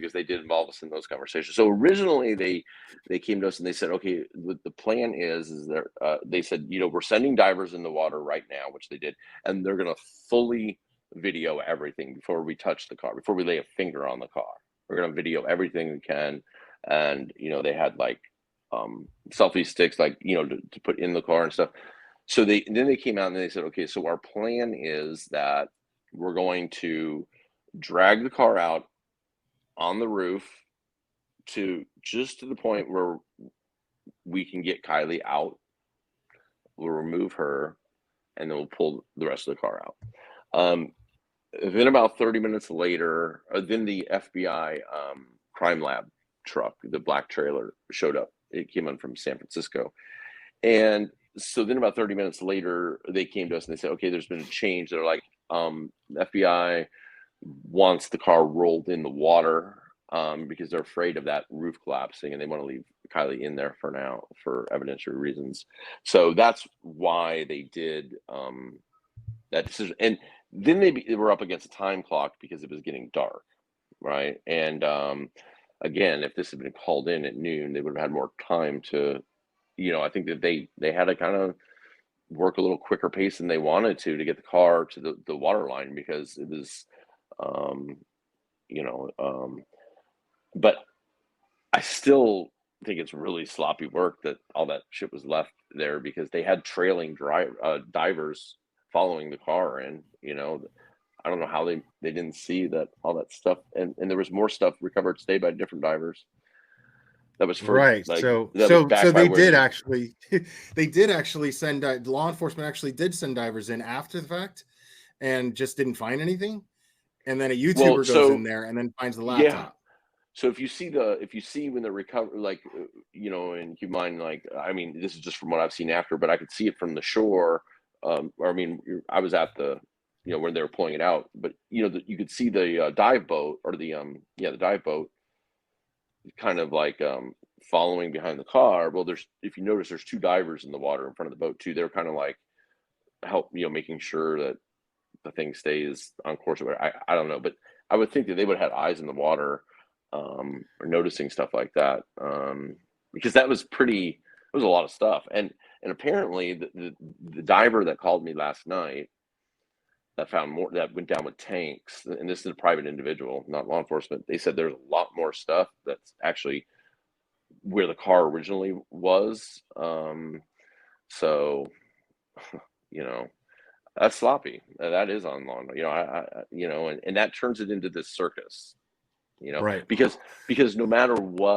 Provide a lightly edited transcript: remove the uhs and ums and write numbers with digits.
because they did involve us in those conversations. So originally they came to us and they said, okay, what the plan is there, they said, we're sending divers in the water right now, which they did, and they're going to fully video everything before we touch the car, before we lay a finger on the car. We're going to video everything we can. And, they had like selfie sticks, like, to put in the car and stuff. So then they came out and they said, okay, so our plan is that we're going to drag the car out on the roof to the point where we can get Kylie out. We'll remove her, and then we'll pull the rest of the car out. Then about 30 minutes later, then the FBI crime lab truck, the black trailer, showed up. It came in from San Francisco. And so then about 30 minutes later, they came to us and they said, okay, there's been a change. They're like, the FBI wants the car rolled in the water because they're afraid of that roof collapsing, and they want to leave Kylie in there for now for evidentiary reasons. So that's why they did that decision. And then they were up against a time clock because it was getting dark, right? And again, if this had been called in at noon, they would have had more time to, I think that they had to kind of work a little quicker pace than they wanted to get the car to the water line, because it was, but I still think it's really sloppy work that all that shit was left there, because they had trailing divers following the car. And, I don't know how they didn't see that, all that stuff. And there was more stuff recovered today by different divers. That was for right. like, So they did actually, they did actually send law enforcement actually did send divers in after the fact, and just didn't find anything. And then a YouTuber goes in there and then finds the laptop. Yeah. So if you see when the recover, like, and keep in mind, like, I mean, this is just from what I've seen after, but I could see it from the shore. Or I mean, I was at the, when they were pulling it out, but you could see the dive boat, or the dive boat, kind of like following behind the car. Well, if you notice, there's two divers in the water in front of the boat too. They're kind of like making sure that the thing stays on course. I don't know, but I would think that they would have had eyes in the water, or noticing stuff like that, because that was a lot of stuff. And apparently the diver that called me last night, that found more, that went down with tanks, and this is a private individual, not law enforcement. They said there's a lot more stuff that's actually where the car originally was. So, that's sloppy. That is on law. And that turns it into this circus, Right. because no matter what